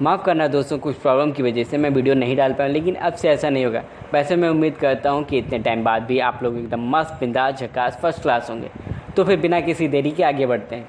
माफ़ करना दोस्तों, कुछ प्रॉब्लम की वजह से मैं वीडियो नहीं डाल पाया, लेकिन अब से ऐसा नहीं होगा। वैसे मैं उम्मीद करता हूँ कि इतने टाइम बाद भी आप लोग एकदम मस्त, बिंदास, झकास, फर्स्ट क्लास होंगे। तो फिर बिना किसी देरी के आगे बढ़ते हैं।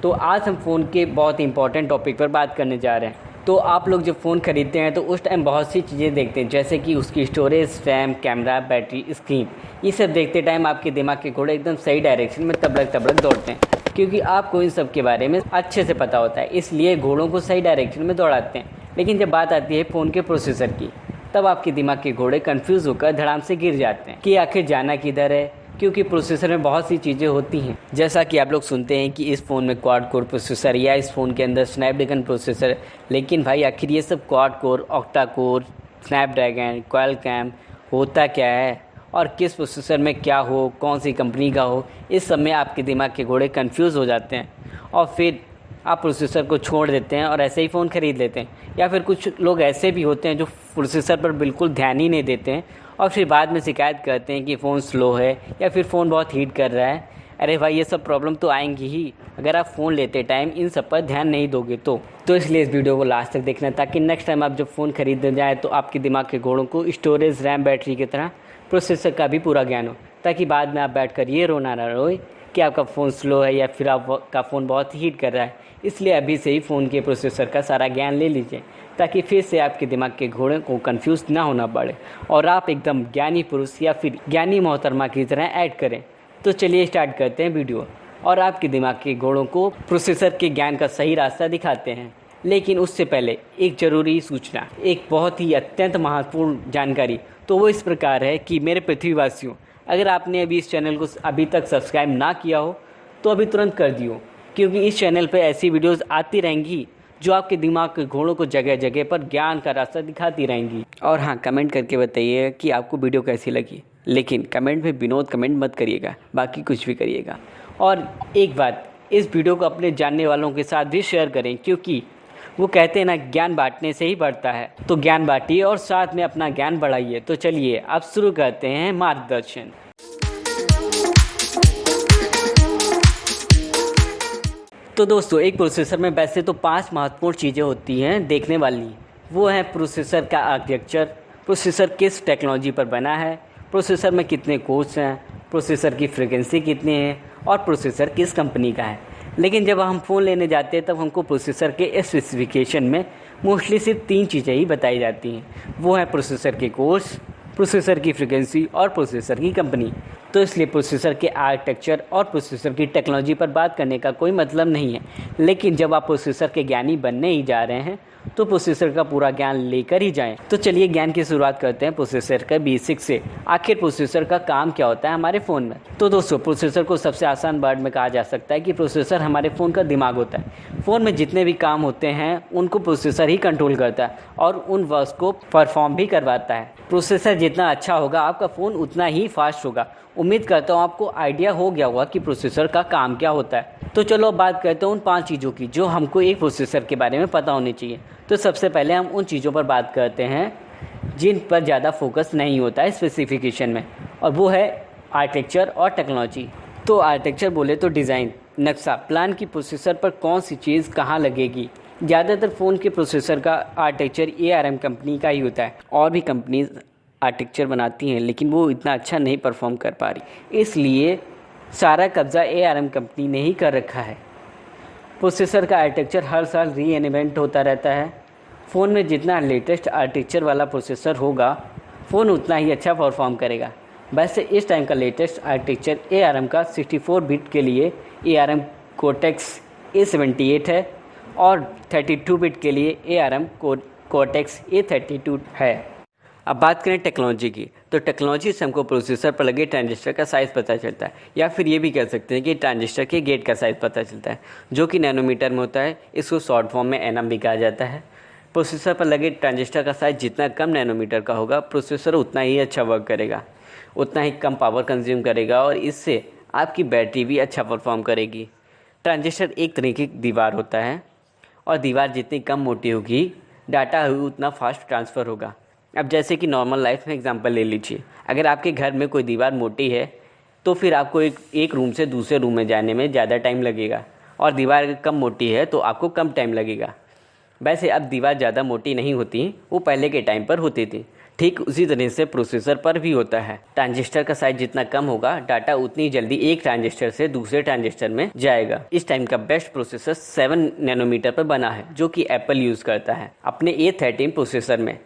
तो आज हम फ़ोन के बहुत ही इंपॉर्टेंट टॉपिक पर बात करने जा रहे हैं। तो आप लोग जब फ़ोन ख़रीदते हैं तो उस टाइम बहुत सी चीज़ें देखते हैं, जैसे कि उसकी storage, RAM, camera, battery, screen. ये सब देखते टाइम आपके दिमाग के घोड़े एकदम सही डायरेक्शन में तबड़क तबड़क दौड़ते हैं, क्योंकि आपको इन सब के बारे में अच्छे से पता होता है, इसलिए घोड़ों को सही डायरेक्शन में दौड़ाते हैं। लेकिन जब बात आती है फ़ोन के प्रोसेसर की, तब आपके दिमाग के घोड़े कन्फ्यूज़ होकर धड़ाम से गिर जाते हैं कि आखिर जाना किधर है, क्योंकि प्रोसेसर में बहुत सी चीज़ें होती हैं। जैसा कि आप लोग सुनते हैं कि इस फ़ोन में क्वाड कोर प्रोसेसर या इस फ़ोन के अंदर स्नैपड्रैगन प्रोसेसर, लेकिन भाई आखिर ये सब quad core, octa core, Snapdragon, Qualcomm होता क्या है और किस प्रोसेसर में क्या हो, कौन सी कंपनी का हो, इस सब में आपके दिमाग के घोड़े कन्फ्यूज़ हो जाते हैं और फिर आप प्रोसेसर को छोड़ देते हैं और ऐसे ही फ़ोन ख़रीद लेते हैं। या फिर कुछ लोग ऐसे भी होते हैं जो प्रोसेसर पर बिल्कुल ध्यान ही नहीं देते हैं और फिर बाद में शिकायत करते हैं कि फ़ोन स्लो है या फिर फ़ोन बहुत हीट कर रहा है। अरे भाई, ये सब प्रॉब्लम तो आएंगी ही अगर आप फ़ोन लेते टाइम इन सब पर ध्यान नहीं दोगे तो इसलिए इस वीडियो को लास्ट तक देखना, ताकि नेक्स्ट टाइम आप जब फ़ोन खरीदने जाएँ तो आपके दिमाग के घोड़ों को स्टोरेज, रैम, बैटरी की तरह प्रोसेसर का भी पूरा ज्ञान हो, ताकि बाद में आप बैठकर ये रोना ना रोए कि आपका फ़ोन स्लो है या फिर आपका फ़ोन बहुत हीट कर रहा है। इसलिए अभी से ही फ़ोन के प्रोसेसर का सारा ज्ञान ले लीजिए, ताकि फिर से आपके दिमाग के घोड़े को कंफ्यूज ना होना पड़े और आप एकदम ज्ञानी पुरुष या फिर ज्ञानी मोहतरमा की तरह ऐड करें। तो चलिए स्टार्ट करते हैं वीडियो और आपके दिमाग के घोड़ों को प्रोसेसर के ज्ञान का सही रास्ता दिखाते हैं। लेकिन उससे पहले एक ज़रूरी सूचना, एक बहुत ही अत्यंत महत्वपूर्ण जानकारी। तो वो इस प्रकार है कि मेरे पृथ्वीवासियों, अगर आपने अभी इस चैनल को अभी तक सब्सक्राइब ना किया हो तो अभी तुरंत कर दियो, क्योंकि इस चैनल पर ऐसी वीडियोज़ आती रहेंगी जो आपके दिमाग के घोड़ों को जगह जगह पर ज्ञान का रास्ता दिखाती रहेंगी। और हाँ, कमेंट करके बताइए कि आपको वीडियो कैसी लगी, लेकिन कमेंट में विनोद कमेंट मत करिएगा, बाकी कुछ भी करिएगा। और एक बात, इस वीडियो को अपने जानने वालों के साथ भी शेयर करें, क्योंकि वो कहते हैं ना, ज्ञान बांटने से ही बढ़ता है। तो ज्ञान बांटिए और साथ में अपना ज्ञान बढ़ाइए। तो चलिए अब शुरू करते हैं मार्गदर्शन। तो दोस्तों, एक प्रोसेसर में वैसे तो 5 महत्वपूर्ण चीज़ें होती हैं देखने वाली। वो है प्रोसेसर का आर्किटेक्चर, प्रोसेसर किस टेक्नोलॉजी पर बना है, प्रोसेसर में कितने कोर्स हैं, प्रोसेसर की फ्रीक्वेंसी कितनी है और प्रोसेसर किस कंपनी का है। लेकिन जब हम फ़ोन लेने जाते हैं तब हमको प्रोसेसर के स्पेसिफिकेशन में मोस्टली सिर्फ 3 चीज़ें ही बताई जाती हैं। वो है प्रोसेसर के कोर्स, प्रोसेसर की फ्रीक्वेंसी और प्रोसेसर की कंपनी। तो इसलिए प्रोसेसर के आर्किटेक्चर और प्रोसेसर की टेक्नोलॉजी पर बात करने का कोई मतलब नहीं है। लेकिन जब आप प्रोसेसर के ज्ञानी बनने ही जा रहे हैं तो प्रोसेसर का पूरा ज्ञान लेकर ही जाएं। तो चलिए ज्ञान की शुरुआत करते हैं प्रोसेसर का बेसिक से। आखिर प्रोसेसर का काम क्या होता है हमारे फ़ोन में। तो दोस्तों, प्रोसेसर को सबसे आसान वर्ड में कहा जा सकता है कि प्रोसेसर हमारे फ़ोन का दिमाग होता है। फ़ोन में जितने भी काम होते हैं उनको प्रोसेसर ही कंट्रोल करता है और उन वर्क्स को परफॉर्म भी करवाता है। प्रोसेसर जितना अच्छा होगा आपका फ़ोन उतना ही फास्ट होगा। उम्मीद करता हूँ आपको आइडिया हो गया होगा कि प्रोसेसर का काम क्या होता है। तो चलो अब बात करते हैं उन 5 चीज़ों की जो हमको एक प्रोसेसर के बारे में पता होनी चाहिए। तो सबसे पहले हम उन चीज़ों पर बात करते हैं जिन पर ज़्यादा फोकस नहीं होता है स्पेसिफिकेशन में, और वो है आर्किटेक्चर और टेक्नोलॉजी। तो आर्किटेक्चर बोले तो डिज़ाइन, नक्शा, प्लान की प्रोसेसर पर कौन सी चीज़ कहाँ लगेगी। ज़्यादातर फ़ोन के प्रोसेसर का आर्किटेक्चर ARM कंपनी का ही होता है। और भी कंपनीज आर्किटेक्चर बनाती हैं लेकिन वो इतना अच्छा नहीं परफॉर्म कर पा रही, इसलिए सारा कब्ज़ा ARM कंपनी ने ही कर रखा है। प्रोसेसर का आर्किटेक्चर हर साल रीइन्वेंट होता रहता है। फ़ोन में जितना लेटेस्ट आर्किटेक्चर वाला प्रोसेसर होगा फ़ोन उतना ही अच्छा परफॉर्म करेगा। वैसे इस टाइम का लेटेस्ट आर्किटेक्चर ARM का 64 बिट के लिए ARM Cortex A78 है और 32 बिट के लिए ARM Cortex A32 है। अब बात करें टेक्नोलॉजी की, तो टेक्नोलॉजी से हमको प्रोसेसर पर लगे ट्रांजिस्टर का साइज़ पता चलता है, या फिर ये भी कह सकते हैं कि ट्रांजिस्टर के गेट का साइज़ पता चलता है, जो कि नैनोमीटर में होता है। इसको शॉर्ट फॉर्म में nm भी कहा जाता है। प्रोसेसर पर लगे ट्रांजिस्टर का साइज़ जितना कम नैनोमीटर का होगा, प्रोसेसर उतना ही अच्छा वर्क करेगा, उतना ही कम पावर कंज्यूम करेगा और इससे आपकी बैटरी भी अच्छा परफॉर्म करेगी। ट्रांजिस्टर एक तरीके की दीवार होता है और दीवार जितनी कम मोटी होगी, डाटा उतना फास्ट ट्रांसफ़र होगा। अब जैसे कि नॉर्मल लाइफ में एग्जांपल ले लीजिए, अगर आपके घर में कोई दीवार मोटी है तो फिर आपको एक रूम से दूसरे रूम में जाने में ज़्यादा टाइम लगेगा, और दीवार कम मोटी है तो आपको कम टाइम लगेगा। वैसे अब दीवार ज़्यादा मोटी नहीं होती, वो पहले के टाइम पर होती थी। ठीक उसी तरह से प्रोसेसर पर भी होता है। ट्रांजिस्टर का साइज जितना कम होगा, डाटा उतनी जल्दी एक ट्रांजिस्टर से दूसरे ट्रांजिस्टर में जाएगा। इस टाइम का बेस्ट प्रोसेसर 7 नैनोमीटर पर बना है, जो कि एप्पल यूज़ करता है अपने A13 प्रोसेसर में।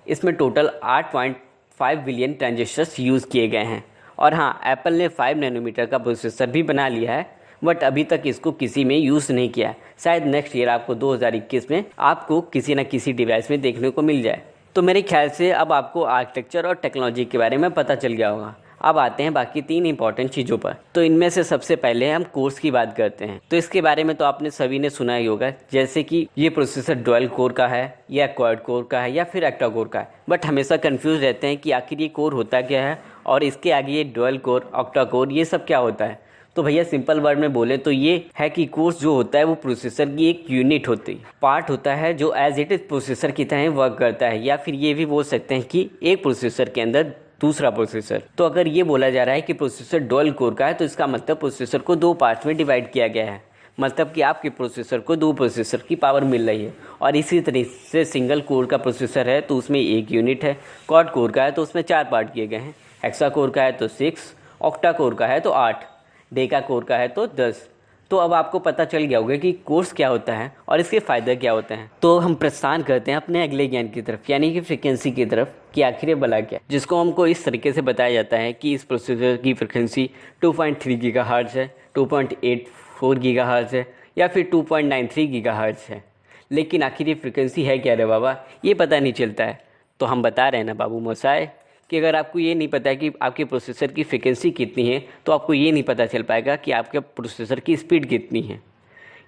इसमें टोटल 8.5 बिलियन ट्रांजिस्टर्स यूज़ किए गए हैं। और हाँ, एप्पल ने 5 नैनोमीटर का प्रोसेसर भी बना लिया है, बट अभी तक इसको किसी में यूज़ नहीं किया है। शायद नेक्स्ट ईयर आपको 2021 में आपको किसी न किसी डिवाइस में देखने को मिल जाए। तो मेरे ख्याल से अब आपको आर्किटेक्चर और टेक्नोलॉजी के बारे में पता चल गया होगा। अब आते हैं बाकी 3 इंपॉर्टेंट चीज़ों पर। तो इनमें से सबसे पहले हम कोर्स की बात करते हैं। तो इसके बारे में तो आपने सभी ने सुना ही होगा, जैसे कि ये प्रोसेसर डुअल कोर का है या क्वाड कोर का है या फिर ऑक्टा कोर का है। बट हमेशा कंफ्यूज रहते हैं कि आखिर ये कोर होता क्या है और इसके आगे ये डुअल कोर, ऑक्टा कोर, ये सब क्या होता है। तो भैया सिंपल वर्ड में बोले तो ये है कि कोर्स जो होता है वो प्रोसेसर की एक यूनिट होती है, पार्ट होता है जो एज इट इज प्रोसेसर की तरह वर्क करता है। या फिर ये भी बोल सकते हैं कि एक प्रोसेसर के अंदर दूसरा प्रोसेसर। तो अगर ये बोला जा रहा है कि प्रोसेसर डुअल कोर का है, तो इसका मतलब प्रोसेसर को 2 पार्ट्स में डिवाइड किया गया है। मतलब कि आपके प्रोसेसर को 2 प्रोसेसर की पावर मिल रही है। और इसी तरह से सिंगल कोर का प्रोसेसर है तो उसमें 1 यूनिट है, क्वाड कोर का है तो उसमें 4 पार्ट किए गए हैं, हेक्सा कोर का है तो 6, ऑक्टा कोर का है तो 8, डेका कोर का है तो 10। तो अब आपको पता चल गया होगा कि कोर्स क्या होता है और इसके फ़ायदे क्या होते हैं। तो हम प्रस्थान करते हैं अपने अगले ज्ञान की तरफ, यानी कि फ्रिक्वेंसी की तरफ, कि आखिर ये भला क्या, जिसको हमको इस तरीके से बताया जाता है कि इस प्रोसेसर की फ्रिक्वेंसी 2.3 गीगाहर्ट्ज़ है, 2.84 गीगाहर्ट्ज़ है या फिर 2.93 गीगाहर्ट्ज़ है। लेकिन आखिर ये फ्रिक्वेंसी है क्या रे बाबा, ये पता नहीं चलता है। तो हम बता रहे हैं ना बाबू मोसाए कि अगर आपको ये नहीं पता है कि आपके प्रोसेसर की फ्रिक्वेंसी कितनी है, तो आपको ये नहीं पता चल पाएगा कि आपके प्रोसेसर की स्पीड कितनी है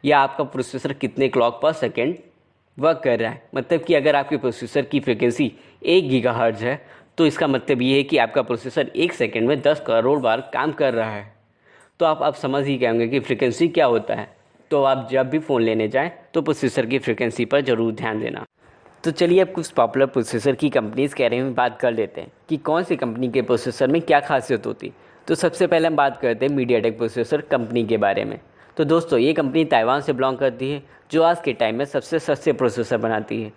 या आपका प्रोसेसर कितने क्लॉक पर सेकेंड वर्क कर रहा है। मतलब कि अगर आपके प्रोसेसर की फ्रिक्वेंसी 1 गीगाहर्ट्ज़ है, तो इसका मतलब ये है कि आपका प्रोसेसर 1 सेकेंड में 10 करोड़ बार काम कर रहा है। तो आप समझ ही गए होंगे कि फ्रिक्वेंसी क्या होता है। तो आप जब भी फ़ोन लेने जाएँ तो प्रोसेसर की फ्रिक्वेंसी पर ज़रूर ध्यान देना। तो चलिए अब कुछ पॉपुलर प्रोसेसर की कंपनीज़ के बारे में बात कर लेते हैं कि कौन सी कंपनी के प्रोसेसर में क्या खासियत होती। तो सबसे पहले हम बात करते हैं मीडियाटेक प्रोसेसर कंपनी के बारे में। तो दोस्तों, ये कंपनी ताइवान से बिलोंग करती है, जो आज के टाइम में सबसे सस्ते प्रोसेसर बनाती है।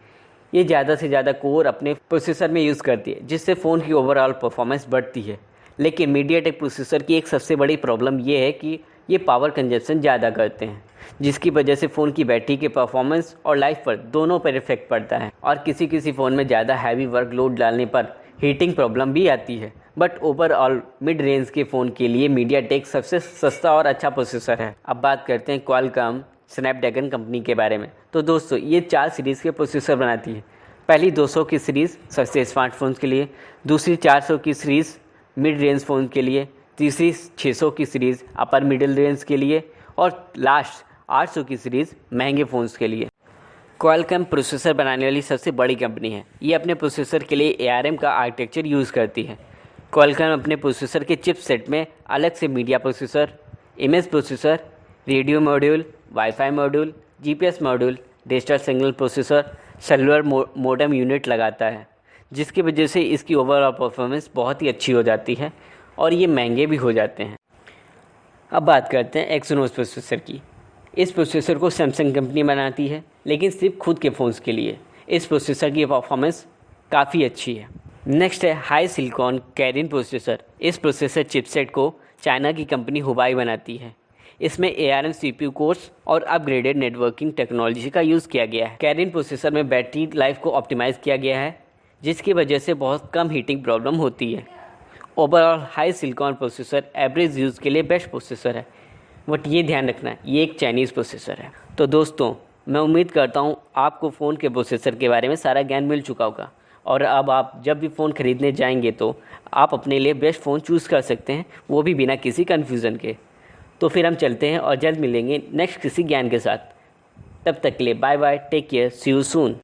ये ज़्यादा से ज़्यादा कोर अपने प्रोसेसर में यूज़ करती है, जिससे फ़ोन की ओवरऑल परफॉर्मेंस बढ़ती है। लेकिन मीडियाटेक प्रोसेसर की एक सबसे बड़ी प्रॉब्लम ये है कि ये पावर कंजप्शन ज़्यादा करते हैं, जिसकी वजह से फ़ोन की बैटरी के परफॉर्मेंस और लाइफ पर दोनों पर इफेक्ट पड़ता है। और किसी फ़ोन में ज़्यादा हैवी वर्कलोड डालने पर हीटिंग प्रॉब्लम भी आती है। बट ओवरऑल मिड रेंज के फ़ोन के लिए मीडियाटेक सबसे सस्ता और अच्छा प्रोसेसर है। अब बात करते हैं क्वालकॉम स्नैपड्रैगन कंपनी के बारे में। तो दोस्तों, ये 4 सीरीज़ के प्रोसेसर बनाती है। पहली 200 की सीरीज़ सस्ते स्मार्टफोन्स के लिए, दूसरी 400 की सीरीज़ मिड रेंज फ़ोन के लिए, तीसरी 600 की सीरीज़ अपर मिडिल रेंज के लिए और लास्ट 800 की सीरीज़ महंगे फ़ोन्स के लिए। क्वालकॉम प्रोसेसर बनाने वाली सबसे बड़ी कंपनी है। ये अपने प्रोसेसर के लिए ARM का आर्किटेक्चर यूज़ करती है। क्वालकॉम अपने प्रोसेसर के चिप सेट में अलग से media processor, image processor, radio module, wifi module, GPS module, digital signal processor, cellular modem unit लगाता है, जिसकी वजह से इसकी ओवरऑल परफॉर्मेंस बहुत ही अच्छी हो जाती है और ये महंगे भी हो जाते हैं। अब बात करते हैं एक्सिनोस प्रोसेसर की। इस प्रोसेसर को सैमसंग कंपनी बनाती है, लेकिन सिर्फ खुद के फ़ोन्स के लिए। इस प्रोसेसर की परफॉर्मेंस काफ़ी अच्छी है। नेक्स्ट है हाई सिलिकॉन कैरिन प्रोसेसर। इस प्रोसेसर चिपसेट को चाइना की कंपनी हुवाई बनाती है। इसमें ARM CPU कोर्स और अपग्रेडेड नेटवर्किंग टेक्नोलॉजी का यूज़ किया गया है। कैरिन प्रोसेसर में बैटरी लाइफ को ऑप्टिमाइज़ किया गया है, जिसकी वजह से बहुत कम हीटिंग प्रॉब्लम होती है। Overall high silicon processor average use के लिए बेस्ट प्रोसेसर है। बट ये ध्यान रखना, ये एक चाइनीज़ प्रोसेसर है। तो दोस्तों, मैं उम्मीद करता हूँ आपको फ़ोन के प्रोसेसर के बारे में सारा ज्ञान मिल चुका होगा। और अब आप जब भी फ़ोन ख़रीदने जाएंगे तो आप अपने लिए बेस्ट फ़ोन चूज़ कर सकते हैं, वो भी बिना किसी कन्फ्यूज़न के। तो फिर हम चलते हैं और जल्द मिलेंगे नेक्स्ट किसी ज्ञान के साथ। तब तक के लिए bye bye, take care, see you soon.